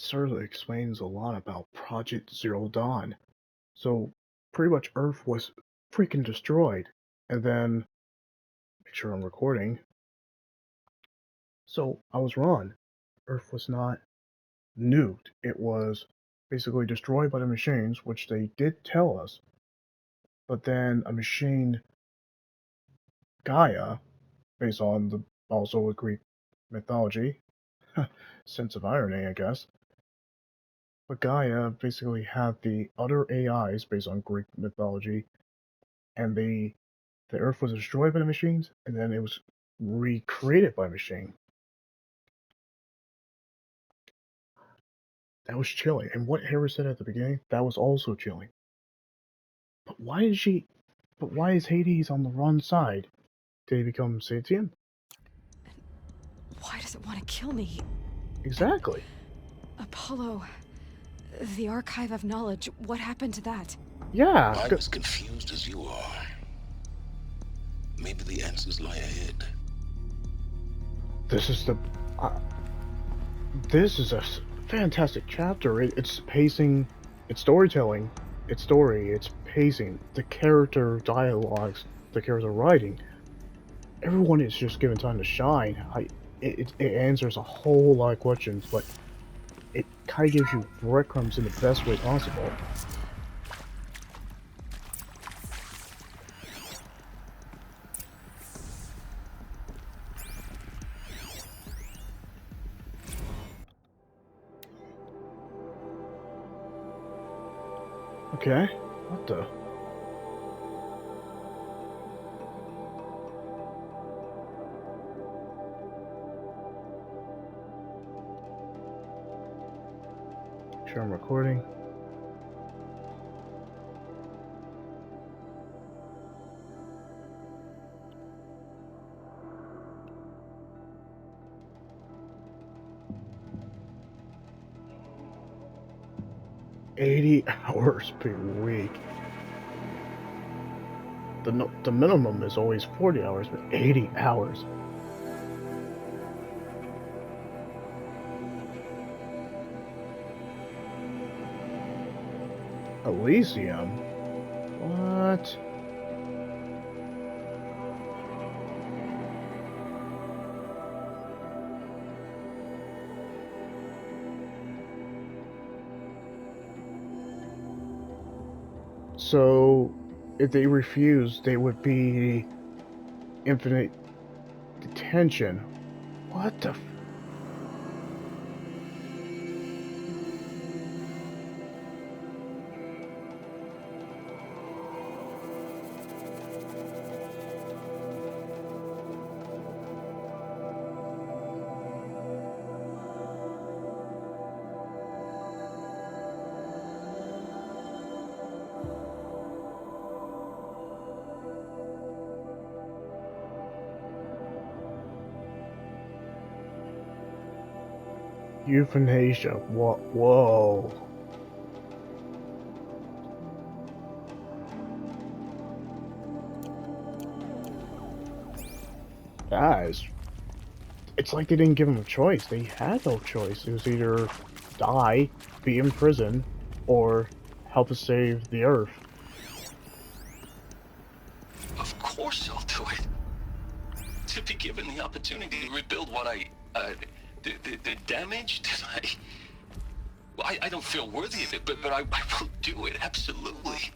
certainly explains a lot about Project Zero Dawn. So, pretty much Earth was freaking destroyed. And then, make sure I'm recording. So, I was wrong. Earth was not nuked. It was basically destroyed by the machines, which they did tell us. But then a machine, Gaia, based on the also a Greek mythology, sense of irony, I guess. But Gaia basically had the other AIs based on Greek mythology, and the Earth was destroyed by the machines, and then it was recreated by a machine. That was chilling. And what Hera said at the beginning, that was also chilling. But why is she? But why is Hades on the wrong side? Did he become sentient? Why does it want to kill me? Exactly. Apollo, the Archive of Knowledge, what happened to that? Yeah. I'm as confused as you are. Maybe the answers lie ahead. This is the. This is a fantastic chapter. It's pacing, it's storytelling, it's story, it's pacing, the character dialogues, the character writing. Everyone is just given time to shine. It answers a whole lot of questions, but it kind of gives you breadcrumbs in the best way possible. Okay, what the? Sure, I'm recording. $80 per week. The minimum is always 40 hours, but 80 hours. Elysium? What? So, if they refuse, they would be infinite detention. What the? Euthanasia. What? Whoa. Guys, it's like they didn't give him a choice. They had no choice. It was either die, be in prison, or help us save the Earth. Of course I'll do it. To be given the opportunity to rebuild what the damage that I don't feel worthy of it, but I will do it, absolutely.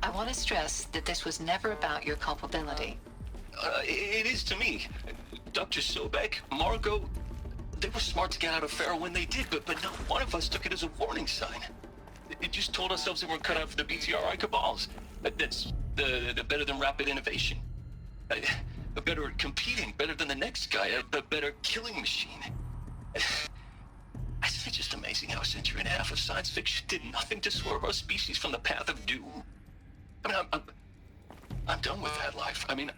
I want to stress that this was never about your culpability. It is to me. Dr. Sobek, Margot, they were smart to get out of Pharaoh when they did, but not one of us took it as a warning sign. It just told ourselves that we're cut out for the BTRI cabals. That's the better than rapid innovation. A better at competing, better than the next guy, a better killing machine. It's just amazing how a century and a half of science fiction did nothing to swerve our species from the path of doom. I mean, I'm done with that life. I mean,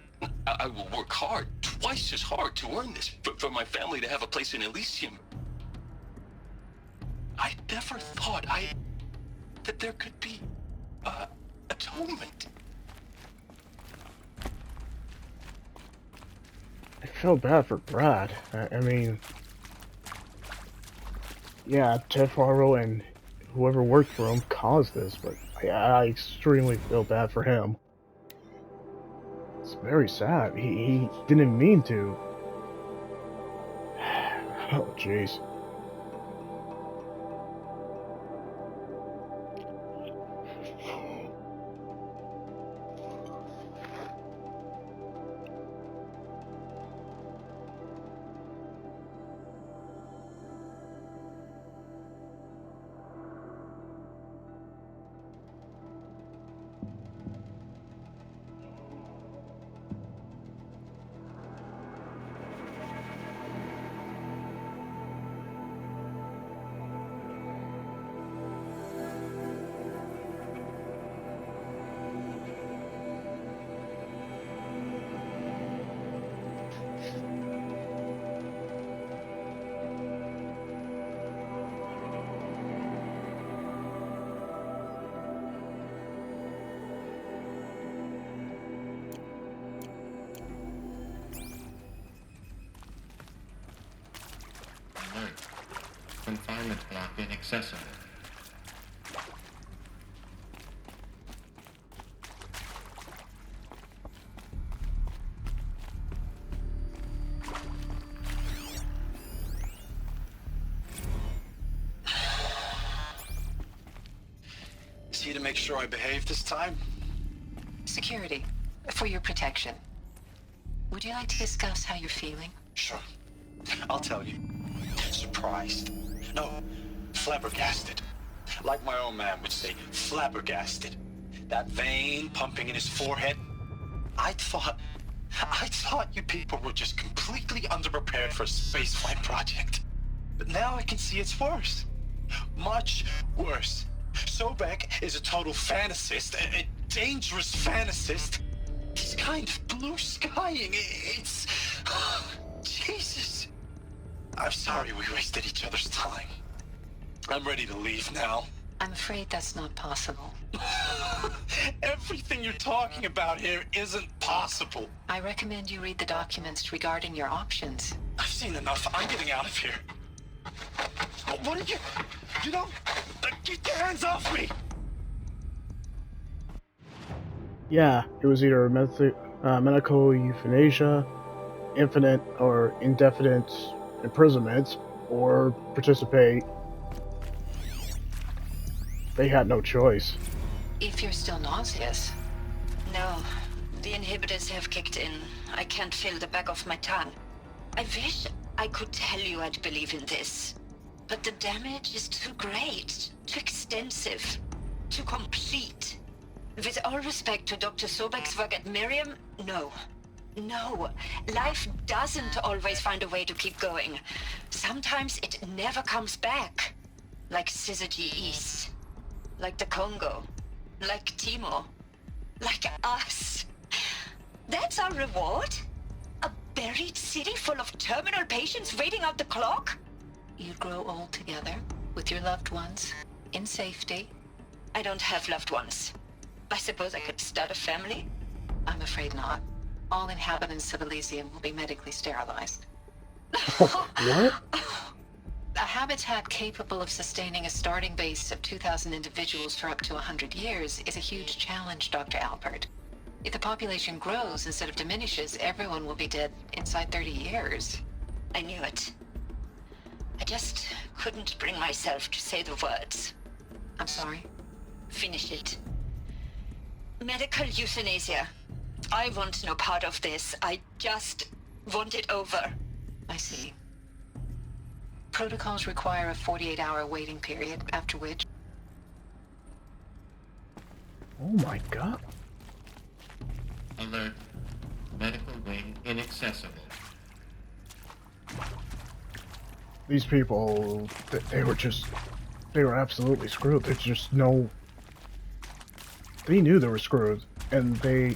I will work hard, twice as hard to earn this, for my family to have a place in Elysium. I never thought that there could be, atonement. I felt bad for Brad. I mean, yeah, Ted Farrow and whoever worked for him caused this, but I extremely feel bad for him. It's very sad. He didn't mean to. Oh, jeez. Alert. Confinement block inaccessible. Is he to make sure I behave this time? Security, for your protection. Would you like to discuss how you're feeling? Sure. I'll tell you. Surprised. No, flabbergasted. Like my own man would say, flabbergasted. That vein pumping in his forehead. I thought you people were just completely underprepared for a spaceflight project. But now I can see it's worse. Much worse. Sobek is a total fantasist, a dangerous fantasist. He's kind of blue skying. It's... Jesus. I'm sorry we wasted each other's time. I'm ready to leave now. I'm afraid that's not possible. Everything you're talking about here isn't possible. I recommend you read the documents regarding your options. I've seen enough. I'm getting out of here. What did you... You don't... Get your hands off me! Yeah, it was either medical euthanasia, infinite or indefinite imprisonment, or participate. They had no choice. If you're still nauseous. No, the inhibitors have kicked in. I can't feel the back of my tongue. I wish I could tell you I'd believe in this. But the damage is too great, too extensive, too complete. With all respect to Dr. Sobek's work at Miriam, no. No, life doesn't always find a way to keep going. Sometimes it never comes back. Like Syzygy East. Like the Congo. Like Timo. Like us. That's our reward? A buried city full of terminal patients waiting out the clock? You grow old together, with your loved ones, in safety. I don't have loved ones. I suppose I could start a family? I'm afraid not. All inhabitants of Elysium will be medically sterilized. What? A habitat capable of sustaining a starting base of 2,000 individuals for up to 100 years is a huge challenge, Dr. Alpert. If the population grows instead of diminishes, everyone will be dead inside 30 years. I knew it. I just couldn't bring myself to say the words. I'm sorry? Finish it. Medical euthanasia. I want no part of this. I just want it over. I see. Protocols require a 48-hour waiting period, after which... Oh my god. Alert. Medical wing inaccessible. These people, they were absolutely screwed. There's just no... They knew they were screwed, and they're...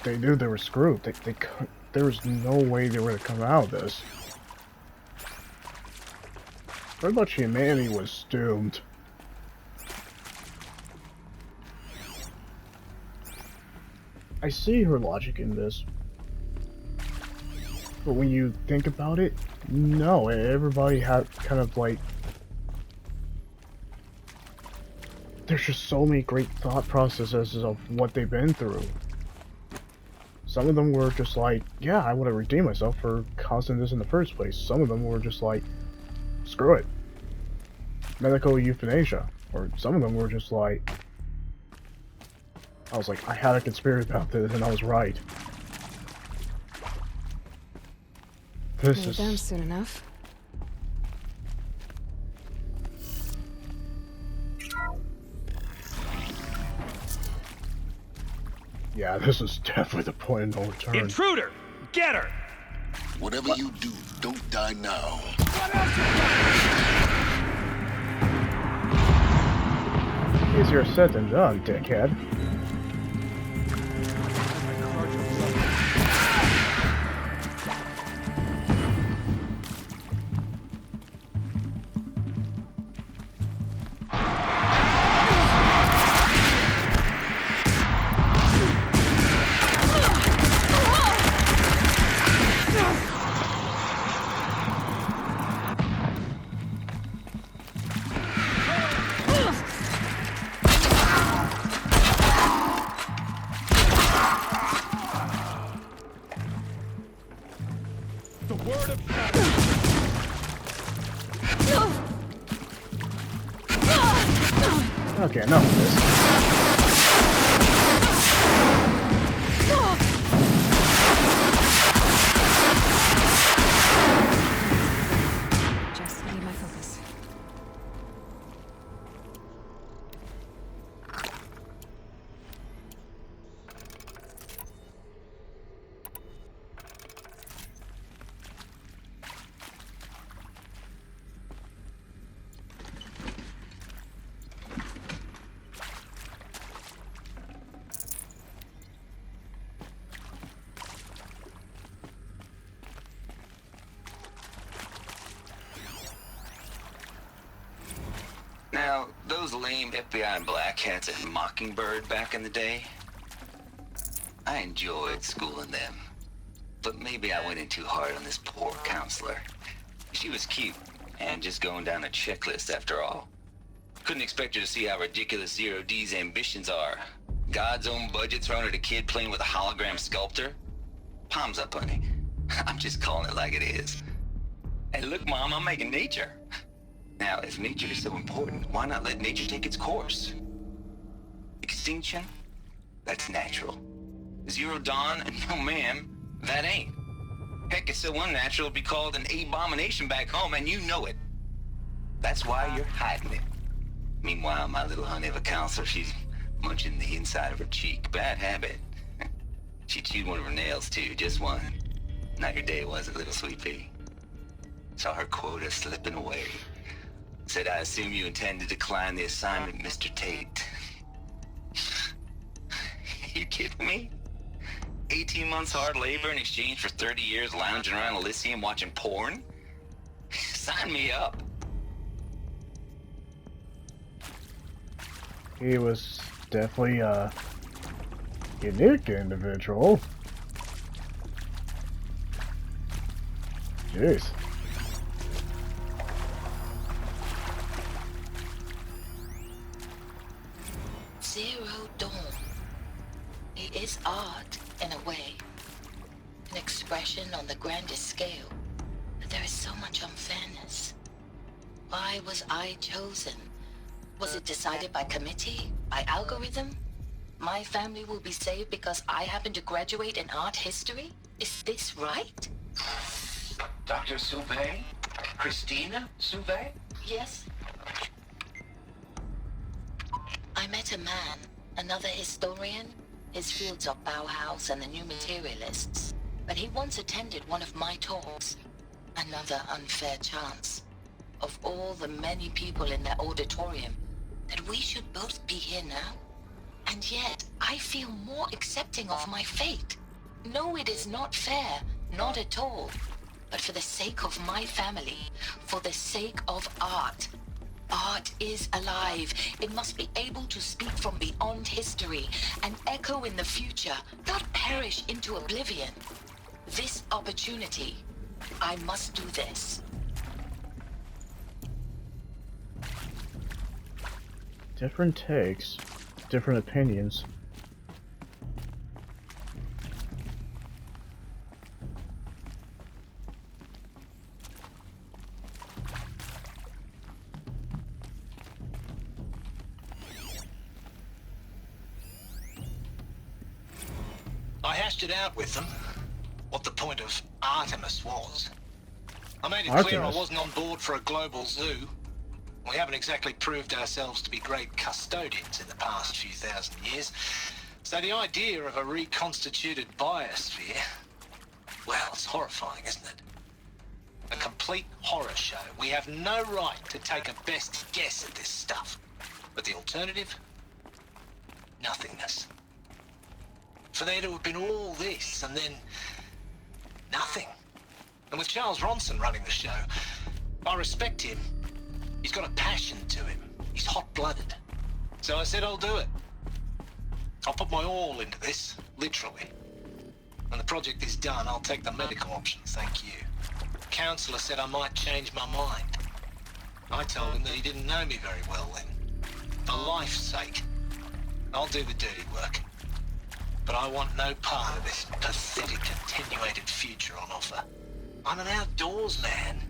They knew they were screwed. There was no way they were gonna come out of this. Pretty much humanity was doomed. I see her logic in this, but when you think about it, no, everybody had kind of like, there's just so many great thought processes of what they've been through. Some of them were just like, yeah, I want to redeem myself for causing this in the first place. Some of them were just like, screw it, medical euthanasia. Or some of them were just like, I was like, I had a conspiracy about this and I was right. This You're done is... soon enough. Yeah, this is definitely the point of no return. Intruder! Get her! Whatever you do, don't die now. Easier said than done, dickhead. Okay, enough of this. Just need my focus. Now, those lame FBI black hats at Mockingbird back in the day, I enjoyed schooling them. But maybe I went in too hard on this poor counselor. She was cute, and just going down a checklist after all. Couldn't expect her to see how ridiculous Zero D's ambitions are. God's own budget thrown at a kid playing with a hologram sculptor? Palms up, honey. I'm just calling it like it is. Hey, look, Mom, I'm making nature. Now, if nature is so important, why not let nature take its course? Extinction? That's natural. Zero Dawn? No, ma'am, that ain't. Heck, it's so unnatural it'd be called an abomination back home, and you know it. That's why you're hiding it. Meanwhile, my little honey of a counselor, she's munching the inside of her cheek. Bad habit. She chewed one of her nails, too, just one. Not your day, was it, little sweet pea? Saw her quota slipping away. Said, I assume you intend to decline the assignment, Mr. Tate. You kidding me? 18 months hard labor in exchange for 30 years lounging around Elysium watching porn? Sign me up. He was definitely a unique individual. Jeez. Zero Dawn. It is art, in a way. An expression on the grandest scale. But there is so much unfairness. Why was I chosen? Was it decided by committee? By algorithm? My family will be saved because I happen to graduate in art history? Is this right? Dr. Sauvé? Christina Sauvé? Yes. I met a man, another historian. His fields are Bauhaus and the New Materialists. But he once attended one of my talks. Another unfair chance. Of all the many people in that auditorium, that we should both be here now. And yet, I feel more accepting of my fate. No, it is not fair. Not at all. But for the sake of my family, for the sake of art. Art is alive. It must be able to speak from beyond find history and echo in the future, not perish into oblivion. This opportunity, I must do this. Different takes, different opinions. I hashed it out with them, what the point of Artemis was. I made it clear I Artemis? wasn't on board for a global zoo. We haven't exactly proved ourselves to be great custodians in the past few thousand years. So the idea of a reconstituted biosphere, well, it's horrifying, isn't it? A complete horror show. We have no right to take a best guess at this stuff. But the alternative? Nothingness. For there to have been all this and then nothing. And with Charles Ronson running the show, I respect him. He's got a passion to him. He's hot-blooded. So I said I'll do it. I'll put my all into this, literally. When the project is done, I'll take the medical option, thank you. Counselor said I might change my mind. I told him that he didn't know me very well then. For life's sake, I'll do the dirty work. But I want no part of this pathetic attenuated future on offer. I'm an outdoors man.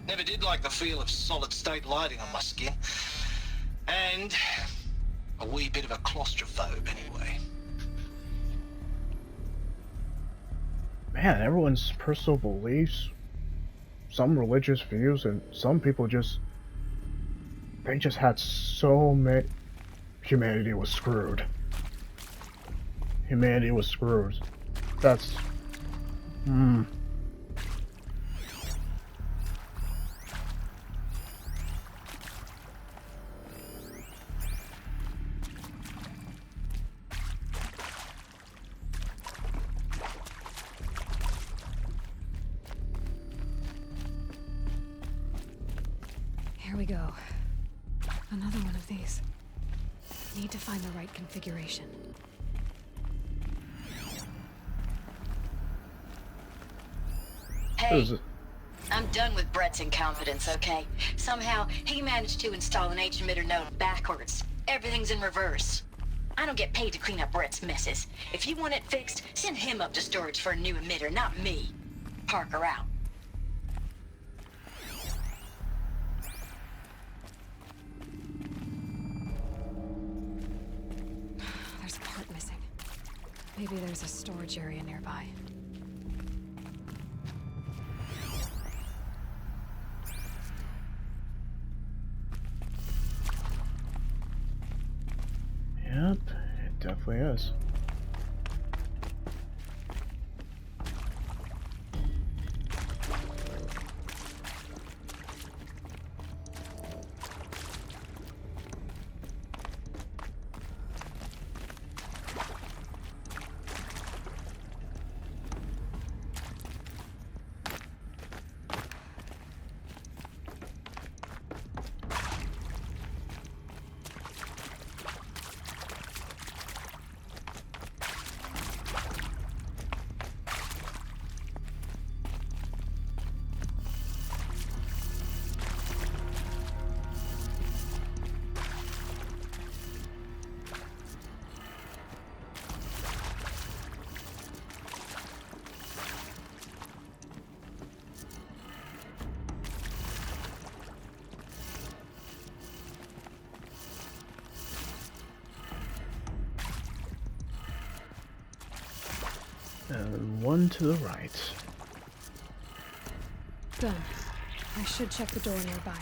Never did like the feel of solid-state lighting on my skin. And a wee bit of a claustrophobe anyway. Man, everyone's personal beliefs, some religious views, and some people just... They just had so many... Humanity was screwed. Humanity was screwed. That's... Here we go. Another one of these. Need to find the right configuration. Hey, I'm done with Brett's incompetence, okay? Somehow, he managed to install an H-emitter node backwards. Everything's in reverse. I don't get paid to clean up Brett's messes. If you want it fixed, send him up to storage for a new emitter, not me. Parker out. There's a part missing. Maybe there's a storage area nearby. Yep, it definitely is. And one to the right. Done. I should check the door nearby.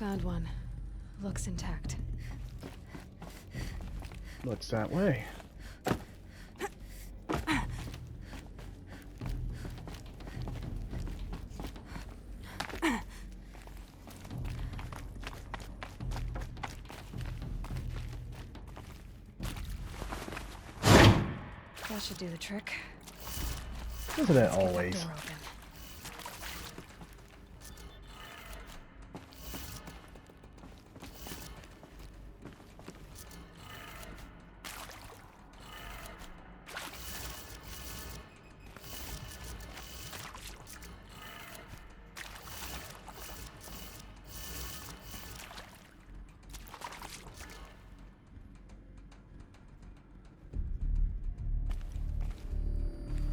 Found one. Looks intact. Looks that way. That should do the trick. Isn't it Let's get that always? door open.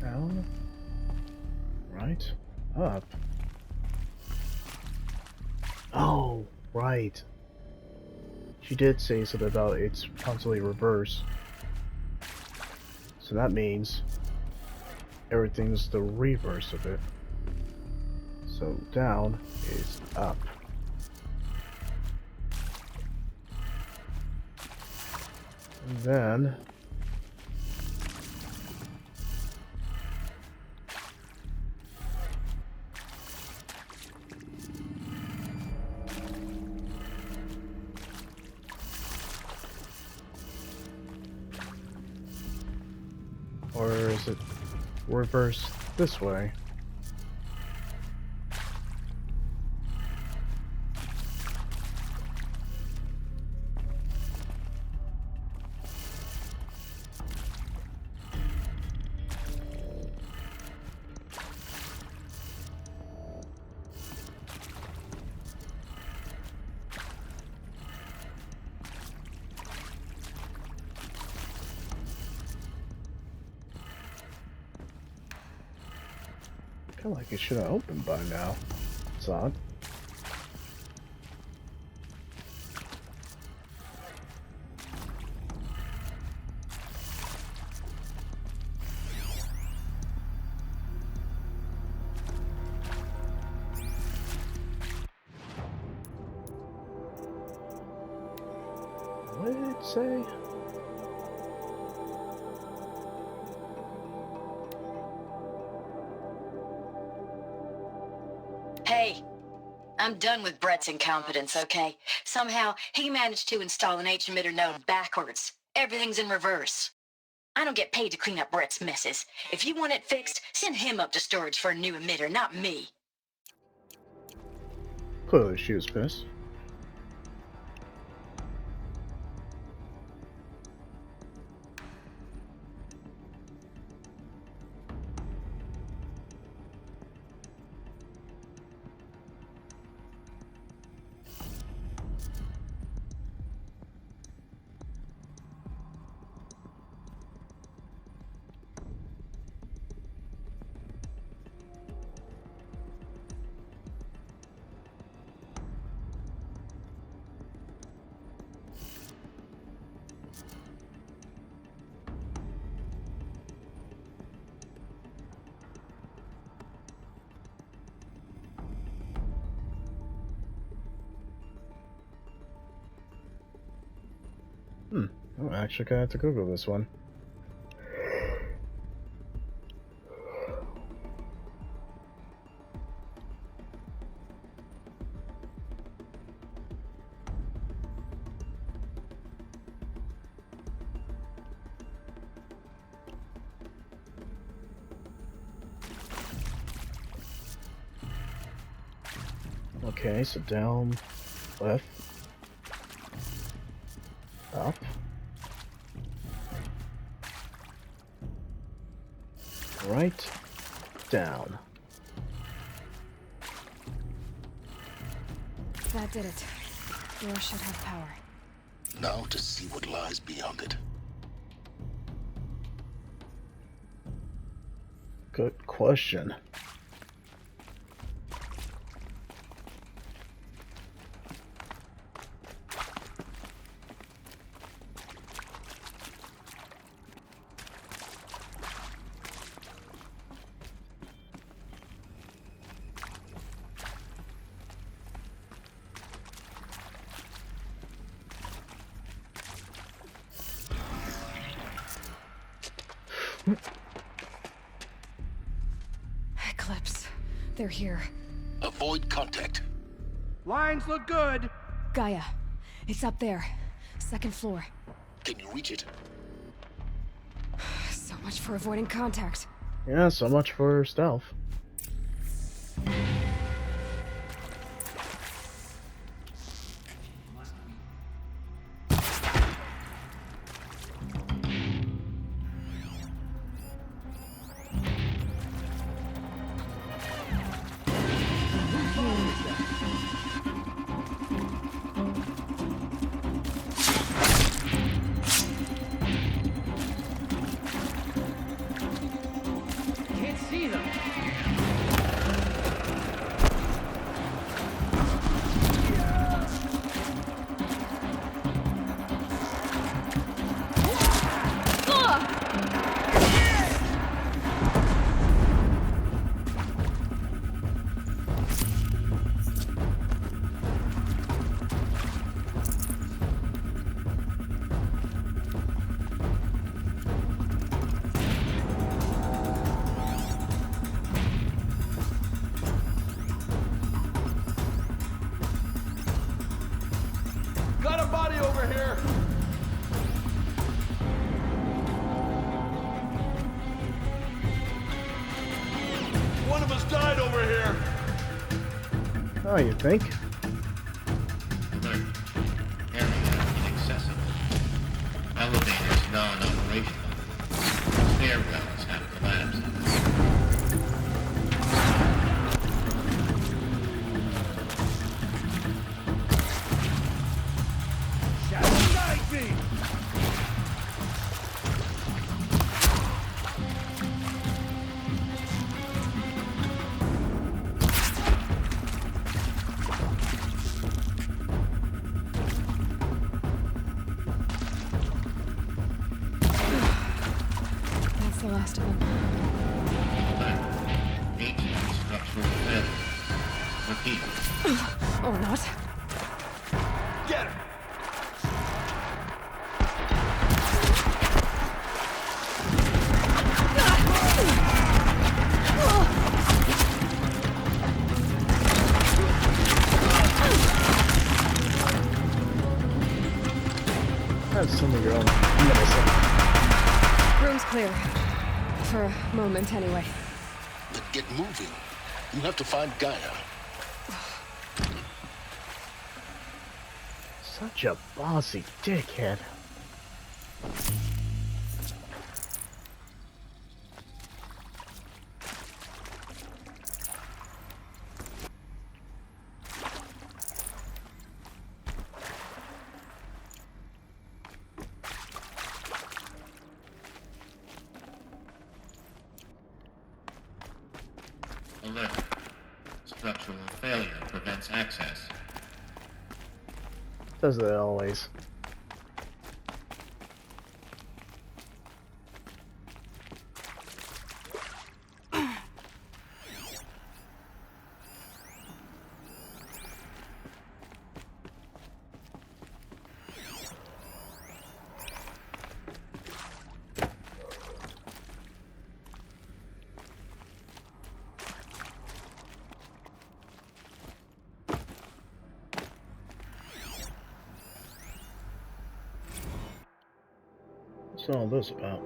Down. Right. Up. Oh, right. She did say something about it's constantly reverse. So that means everything's the reverse of it. So down is up. And then or is it reverse this way? I feel like it should have opened by now. It's odd. What did it say? Hey, I'm done with Brett's incompetence, okay? Somehow, he managed to install an H-emitter node backwards. Everything's in reverse. I don't get paid to clean up Brett's messes. If you want it fixed, send him up to storage for a new emitter, not me. Clearly she was pissed. I'm actually gonna have to Google this one. Okay, so down, left, up, right, down. That did it. Door should have power. Now to see what lies beyond it. Good question. They're here. Avoid contact. Lines look good. Gaia. It's up there. Second floor. Can you reach it? So much for avoiding contact. Yeah, so much for stealth. Can't see them. Got a body over here. One of us died over here. Oh, you think? Alert. Area inaccessible. Elevators non-operational. Stairwells have collapsed. Shadow guide me. That's the last of them. Alert. Ancient structural failure. Repeat. Or not. Get him. Have some of your own medicine. Room's clear. For a moment, anyway. Then get moving. You have to find Gaia. Such a bossy dickhead. Alert. Structural failure prevents access. Does it always. What's all this about?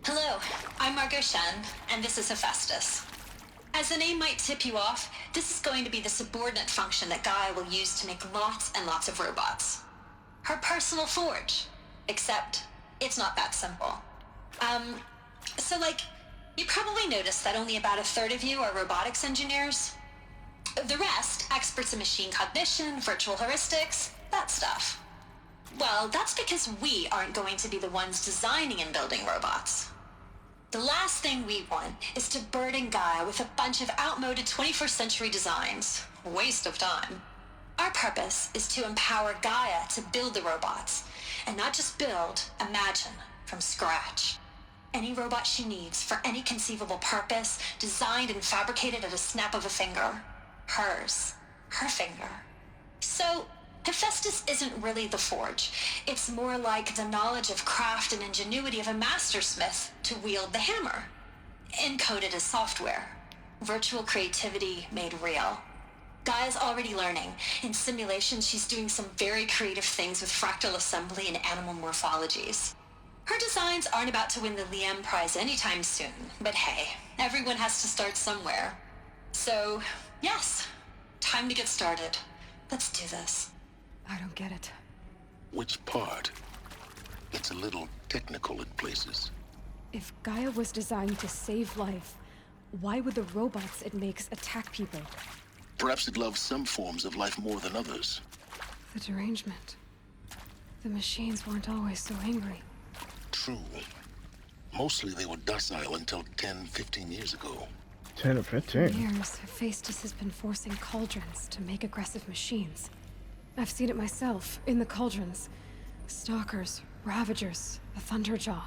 Hello, I'm Margot Shen, and this is Hephaestus. As the name might tip you off, this is going to be the subordinate function that Gaia will use to make lots and lots of robots. Her personal forge. Except, it's not that simple. So You probably noticed that only about a third of you are robotics engineers. The rest, experts in machine cognition, virtual heuristics, that stuff. Well, that's because we aren't going to be the ones designing and building robots. The last thing we want is to burden Gaia with a bunch of outmoded 21st century designs. Waste of time. Our purpose is to empower Gaia to build the robots, and not just build, imagine, from scratch. Any robot she needs for any conceivable purpose, designed and fabricated at a snap of a finger. Hers. Her finger. So, Hephaestus isn't really the forge. It's more like the knowledge of craft and ingenuity of a mastersmith to wield the hammer. Encoded as software. Virtual creativity made real. Gaia's already learning. In simulations, she's doing some very creative things with fractal assembly and animal morphologies. Her designs aren't about to win the Liam Prize anytime soon, but hey, everyone has to start somewhere. So, yes, time to get started. Let's do this. I don't get it. Which part? It's a little technical in places. If Gaia was designed to save life, why would the robots it makes attack people? Perhaps it loves some forms of life more than others. The derangement. The machines weren't always so angry. True. Mostly they were docile until 10, 15 years ago. 10 or 15. For years, Hephaestus has been forcing cauldrons to make aggressive machines. I've seen it myself, in the cauldrons. Stalkers, Ravagers, a Thunderjaw.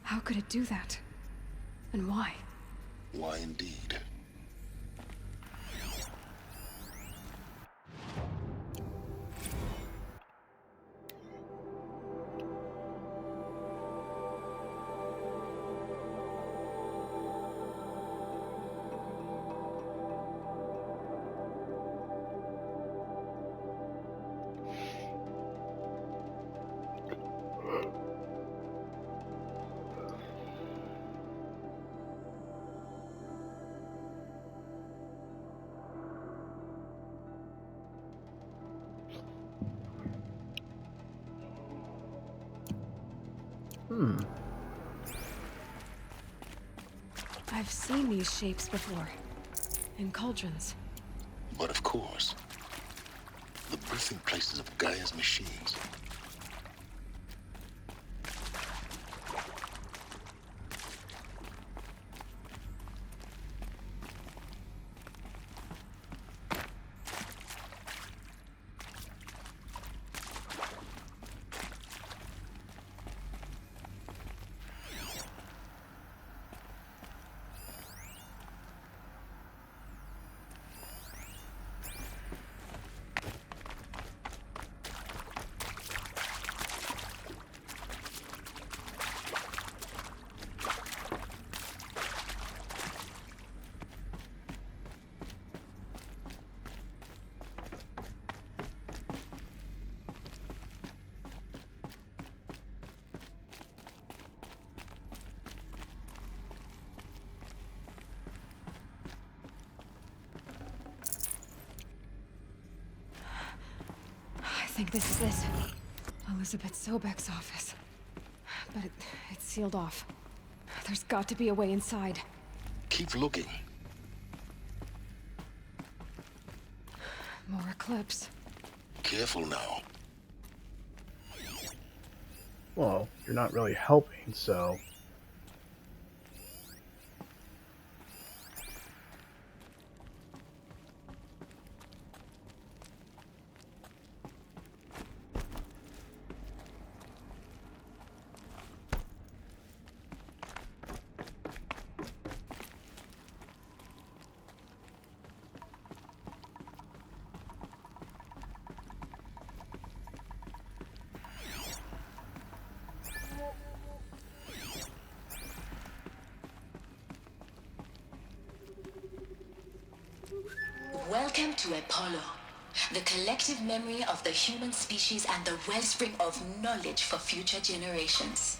How could it do that? And why? Why indeed? I've seen these shapes before. In cauldrons. But of course, the birthing places of Gaia's machines. I think this is it. Elizabeth Sobek's office. But it's sealed off. There's got to be a way inside. Keep looking. More Eclipse. Careful now. Well, you're not really helping, so... Welcome to Apollo, the collective memory of the human species and the wellspring of knowledge for future generations.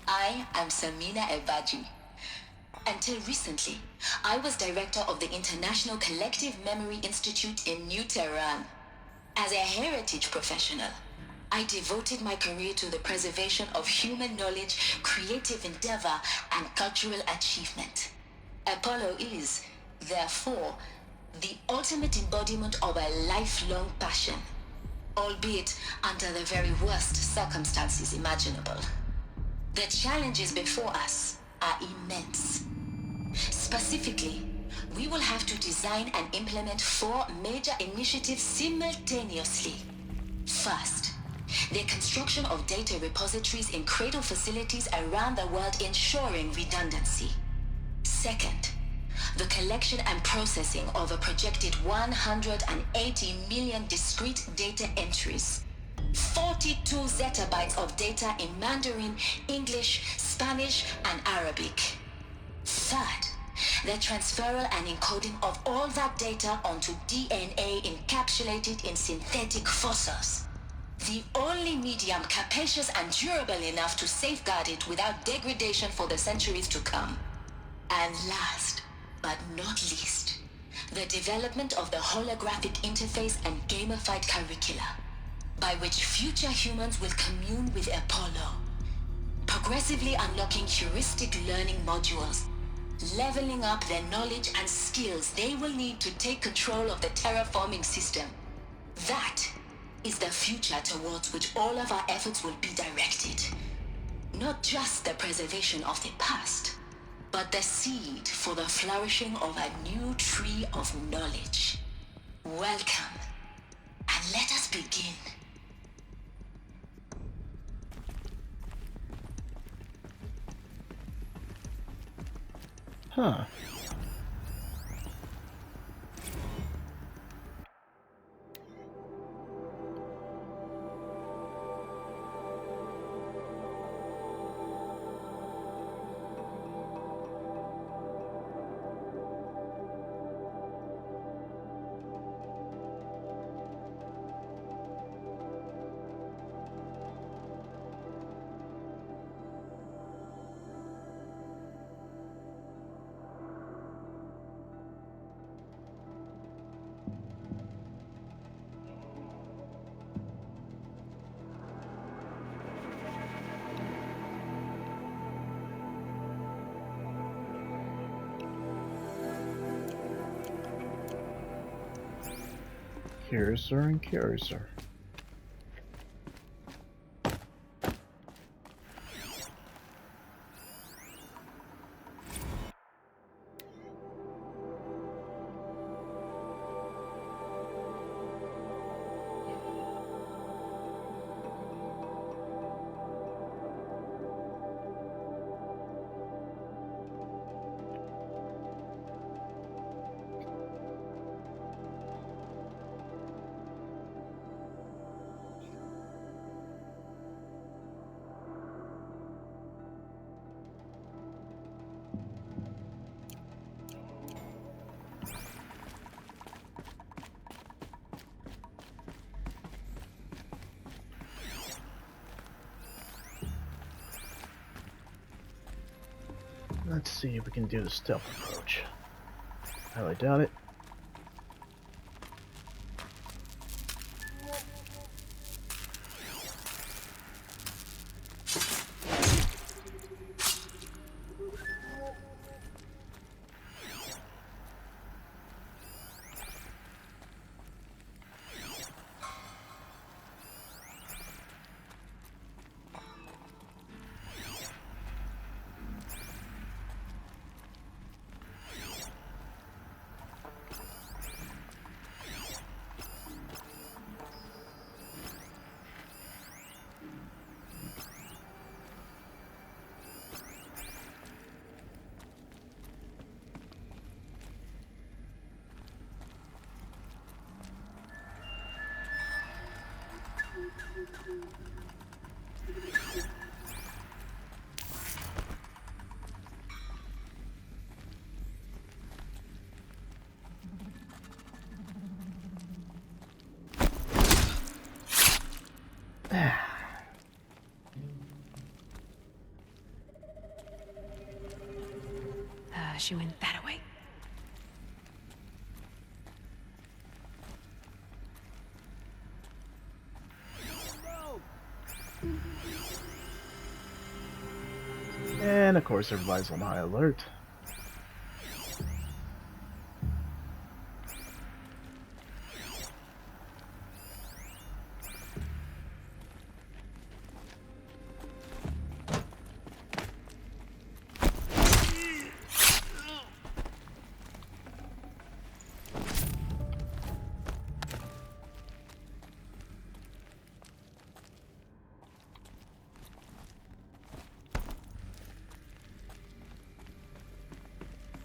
I am Samina Ebaji. Until recently, I was director of the International Collective Memory Institute in New Tehran. As a heritage professional, I devoted my career to the preservation of human knowledge, creative endeavor, and cultural achievement. Apollo is, therefore, the ultimate embodiment of a lifelong passion, albeit under the very worst circumstances imaginable. The challenges before us are immense. Specifically, we will have to design and implement 4 major initiatives simultaneously. First, the construction of data repositories in cradle facilities around the world ensuring redundancy. Second, the collection and processing of a projected 180 million discrete data entries. 42 zettabytes of data in Mandarin, English, Spanish, and Arabic. Third, the transferal and encoding of all that data onto DNA encapsulated in synthetic fossils. The only medium capacious and durable enough to safeguard it without degradation for the centuries to come. And last, but not least, the development of the holographic interface and gamified curricula, by which future humans will commune with Apollo, progressively unlocking heuristic learning modules, leveling up their knowledge and skills they will need to take control of the terraforming system. That is the future towards which all of our efforts will be directed. Not just the preservation of the past, but the seed for the flourishing of a new tree of knowledge. Welcome, and let us begin. Huh. Cursor and cursor. Let's see if we can do the stealth approach. I highly doubt it. She went that way. course, everybody's on high alert.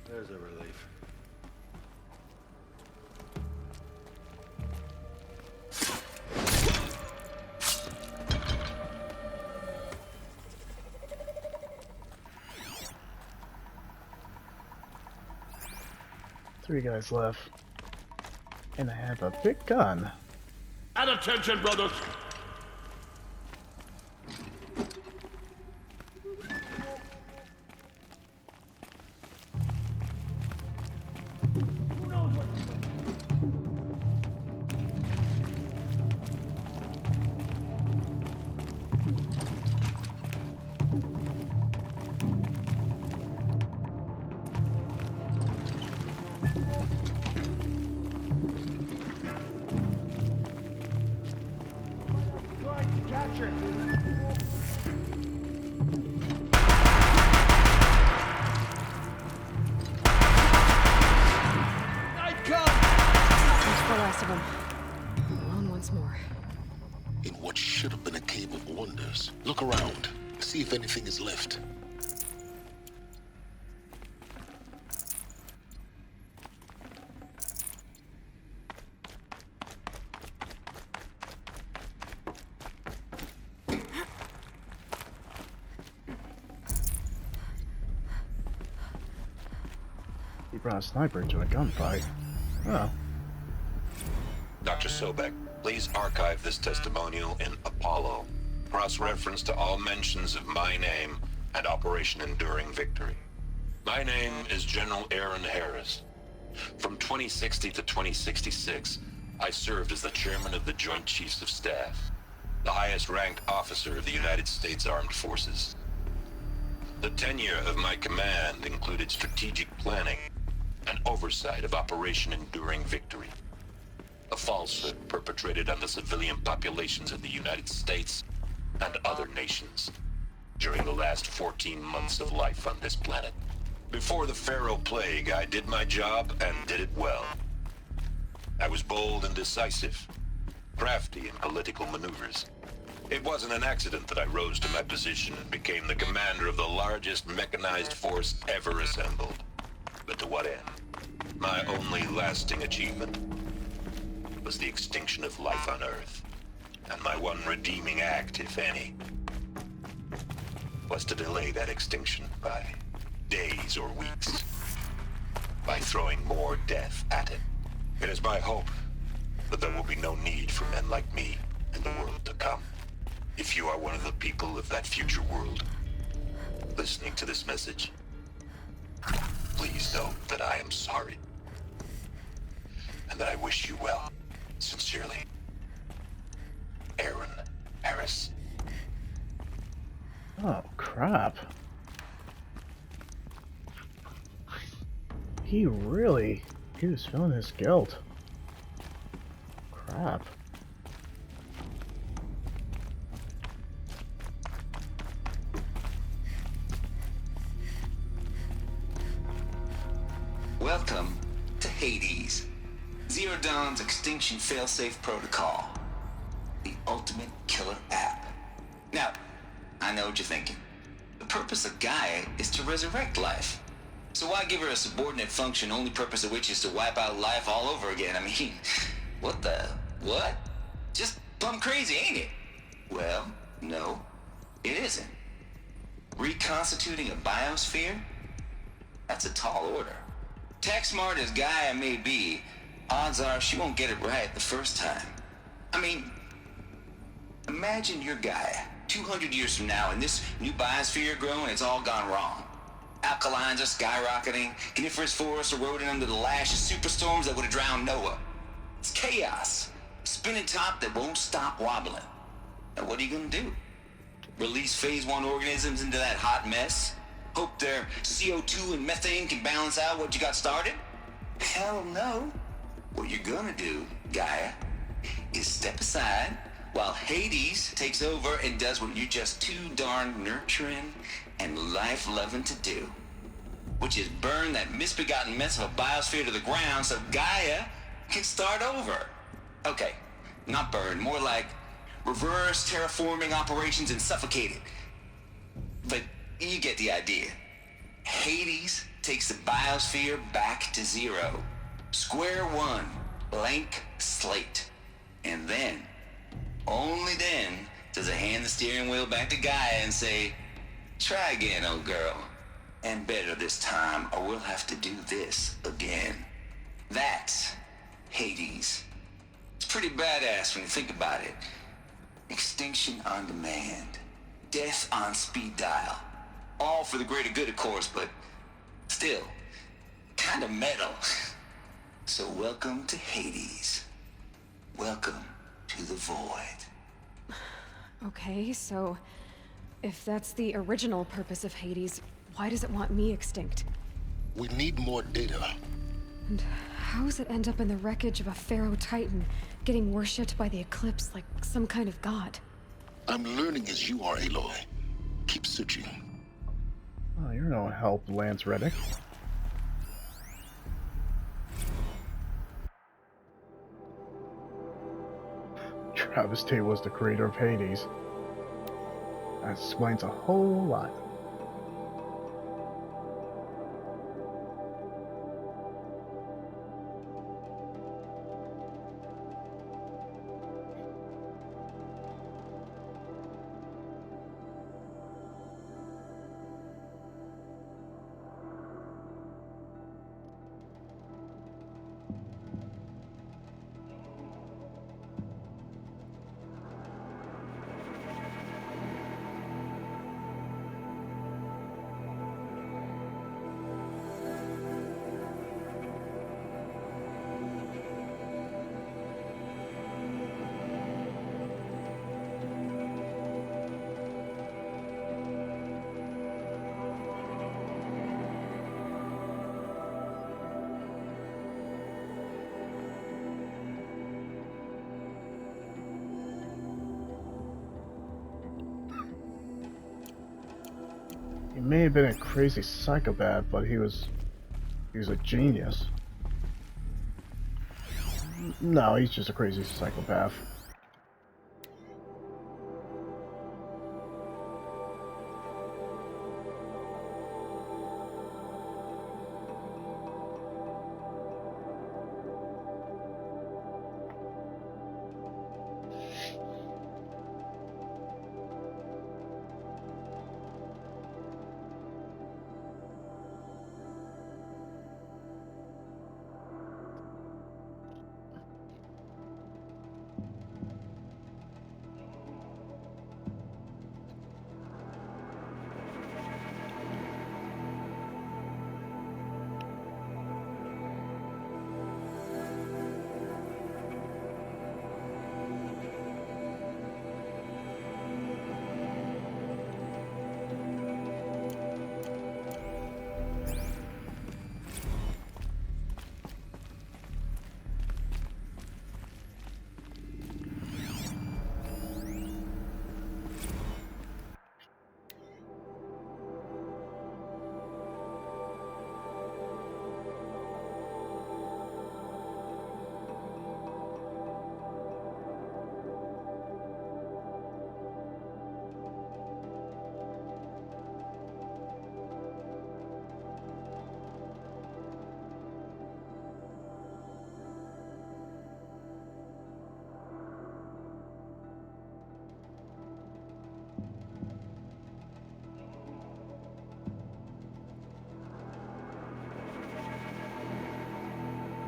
There's a relief. Three guys left. And I have a big gun. At attention, brothers! That's the last of them. I'm alone once more. In what should have been a cave of wonders. Look around. See if anything is left. He brought a sniper into a gunfight. Oh. Dr. Sobek, please archive this testimonial in Apollo. Cross-reference to all mentions of my name and Operation Enduring Victory. My name is General Aaron Harris. From 2060 to 2066, I served as the chairman of the Joint Chiefs of Staff, the highest-ranked officer of the United States Armed Forces. The tenure of my command included strategic planning and oversight of Operation Enduring Victory, a falsehood perpetrated on the civilian populations of the United States and other nations during the last 14 months of life on this planet. Before the Pharaoh Plague, I did my job and did it well. I was bold and decisive, crafty in political maneuvers. It wasn't an accident that I rose to my position and became the commander of the largest mechanized force ever assembled. But to what end? My only lasting achievement was the extinction of life on Earth. And my one redeeming act, if any, was to delay that extinction by days or weeks, by throwing more death at it. It is my hope that there will be no need for men like me in the world to come. If you are one of the people of that future world listening to this message, please know that I am sorry and that I wish you well. Sincerely, Aaron Harris. Oh, crap. He was feeling his guilt. Crap. Welcome to Hades, Zero Dawn's extinction failsafe protocol, the ultimate killer app. Now, I know what you're thinking. The purpose of Gaia is to resurrect life. So why give her a subordinate function, only purpose of which is to wipe out life all over again? I mean, what? Just plumb crazy, ain't it? Well, no, it isn't. Reconstituting a biosphere? That's a tall order. Tech smart as Gaia may be, odds are she won't get it right the first time. I mean, imagine you're Gaia, 200 years from now, and this new biosphere you're growing, it's all gone wrong. Alkalines are skyrocketing, coniferous forests eroding under the lash of superstorms that would have drowned Noah. It's chaos. Spinning top that won't stop wobbling. Now what are you gonna do? Release phase 1 organisms into that hot mess? Hope their CO2 and methane can balance out what you got started? Hell no. What you're gonna do, Gaia, is step aside while Hades takes over and does what you're just too darn nurturing and life-loving to do, which is burn that misbegotten mess of a biosphere to the ground so Gaia can start over. Okay, not burn, more like reverse terraforming operations and suffocate it. But you get the idea. Hades takes the biosphere back to zero. Square one, blank slate. And then, only then, does it hand the steering wheel back to Gaia and say, try again, old girl. And better this time, or we'll have to do this again. That's Hades. It's pretty badass when you think about it. Extinction on demand. Death on speed dial. All for the greater good, of course, but still, kind of metal. So welcome to Hades. Welcome to the void. Okay, so if that's the original purpose of Hades, why does it want me extinct? We need more data. And how does it end up in the wreckage of a Pharaoh Titan, getting worshipped by the Eclipse like some kind of god? I'm learning as you are, Aloy. Keep searching. Oh, you're no help, Lance Reddick. Travis Tate was the creator of Hades. That explains a whole lot. He may have been a crazy psychopath, but he was a genius. No, he's just a crazy psychopath.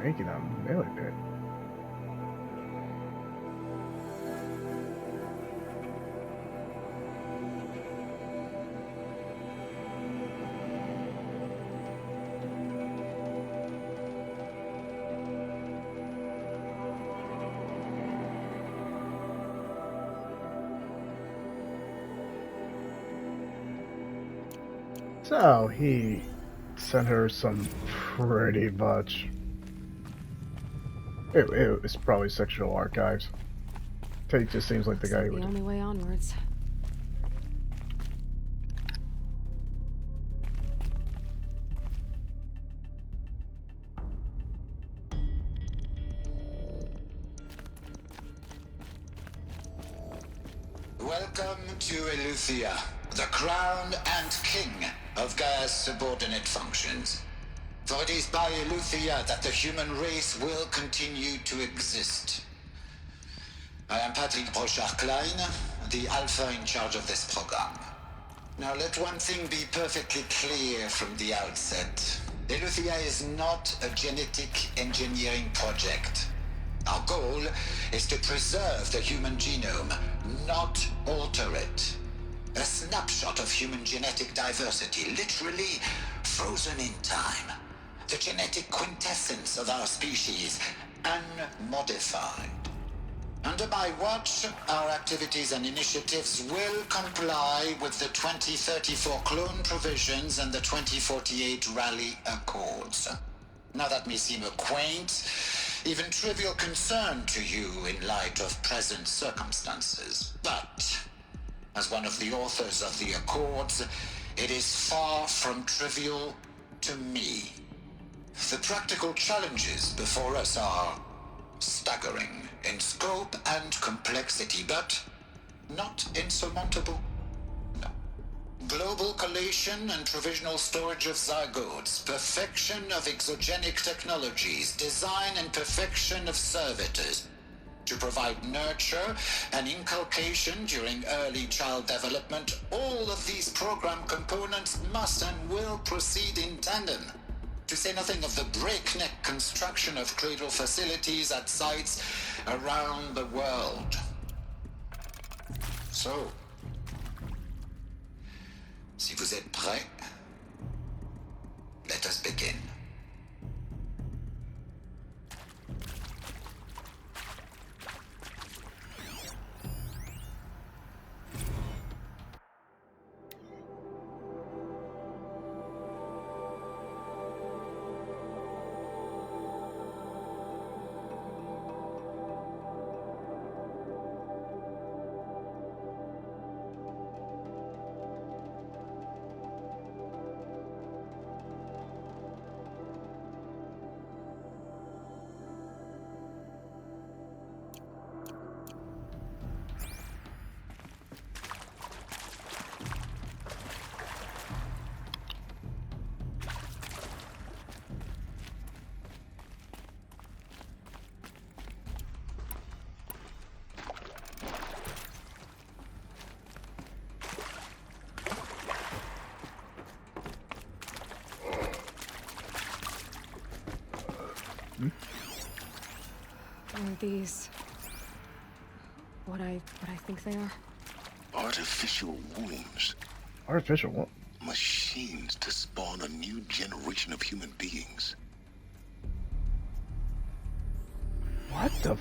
Making a millipede. So he sent her some pretty much. It's probably sexual archives. Tate just seems like the guy who The would. only way onwards. Welcome to Eleuthia, the crown and king of Gaia's subordinate functions. For it is by Eleuthia that the human race will continue to exist. I am Patrick Brochard-Klein, the Alpha in charge of this program. Now let one thing be perfectly clear from the outset. Eleuthia is not a genetic engineering project. Our goal is to preserve the human genome, not alter it. A snapshot of human genetic diversity, literally frozen in time. The genetic quintessence of our species, unmodified. Under my watch, our activities and initiatives will comply with the 2034 clone provisions and the 2048 Raleigh Accords. Now that may seem a quaint, even trivial concern to you in light of present circumstances, but as one of the authors of the Accords, it is far from trivial to me. The practical challenges before us are staggering in scope and complexity, but not insurmountable. No. Global collation and provisional storage of zygotes, perfection of exogenic technologies, design and perfection of servitors, to provide nurture and inculcation during early child development. All of these program components must and will proceed in tandem. To say nothing of the breakneck construction of cradle facilities at sites around the world. So, si vous êtes prêts, let us begin. Are these what I think they are? Artificial wombs. Artificial what? Machines to spawn a new generation of human beings. What the f-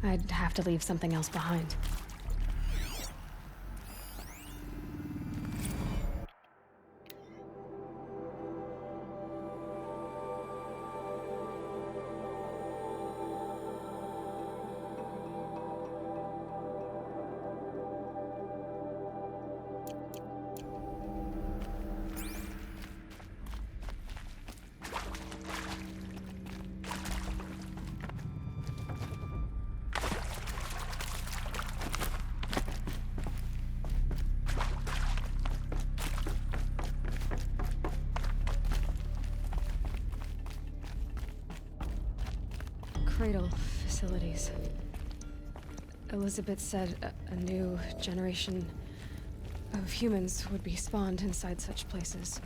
I'd have to leave something else behind. Cradle facilities. Elizabeth said a new generation of humans would be spawned inside such places.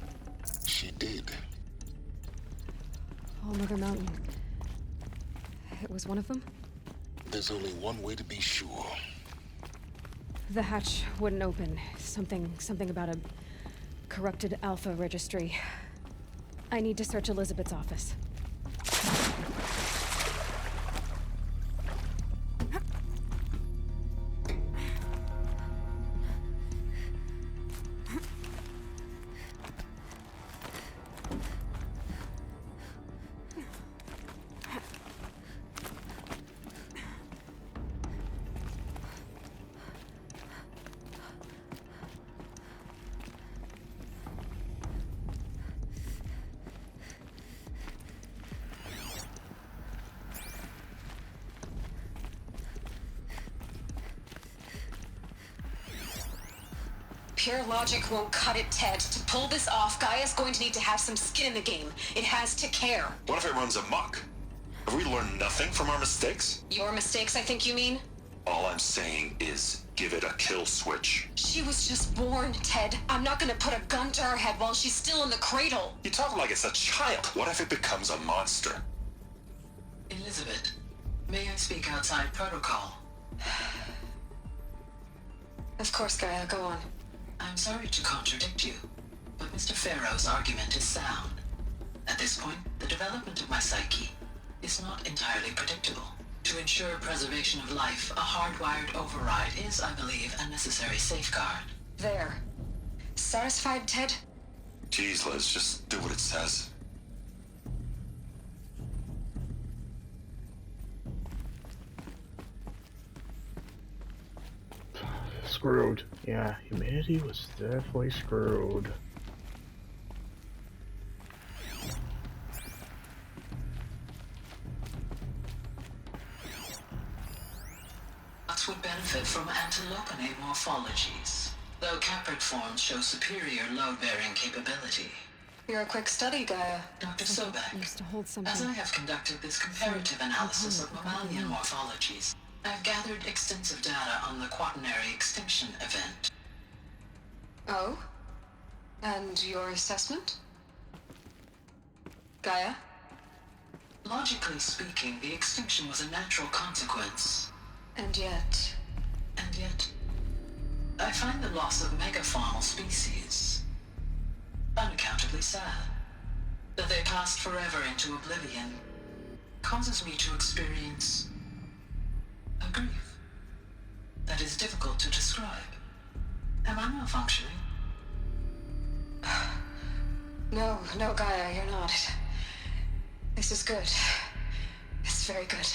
She did. All Mother Mountain. It was one of them? There's only one way to be sure. The hatch wouldn't open. Something about a corrupted Alpha registry. I need to search Elizabeth's office. Pure logic won't cut it, Ted. To pull this off, Gaia's going to need to have some skin in the game. It has to care. What if it runs amok? Have we learned nothing from our mistakes? Your mistakes, I think you mean? All I'm saying is give it a kill switch. She was just born, Ted. I'm not gonna put a gun to her head while she's still in the cradle. You talk like it's a child. What if it becomes a monster? Elizabeth, may I speak outside protocol? Of course, Gaia, go on. I'm sorry to contradict you, but Mr. Farrow's argument is sound. At this point, the development of my psyche is not entirely predictable. To ensure preservation of life, a hardwired override is, I believe, a necessary safeguard. There. Satisfied, Ted? Jeez, Liz, just do what it says. Screwed. Yeah, humanity was definitely screwed. Lots would benefit from antilopenate morphologies, though caprid forms show superior load-bearing capability. You're a quick study, Gaia. Dr. Sobek, Used to hold something. as I have conducted this comparative analysis of mammalian morphologies, I've gathered extensive data on the Quaternary extinction event. Oh? And your assessment? Gaia? Logically speaking, the extinction was a natural consequence. And yet... And yet, I find the loss of megafaunal species unaccountably sad. That they passed forever into oblivion causes me to experience a grief that is difficult to describe. Am I malfunctioning? No, Gaia, you're not. This is good. It's very good.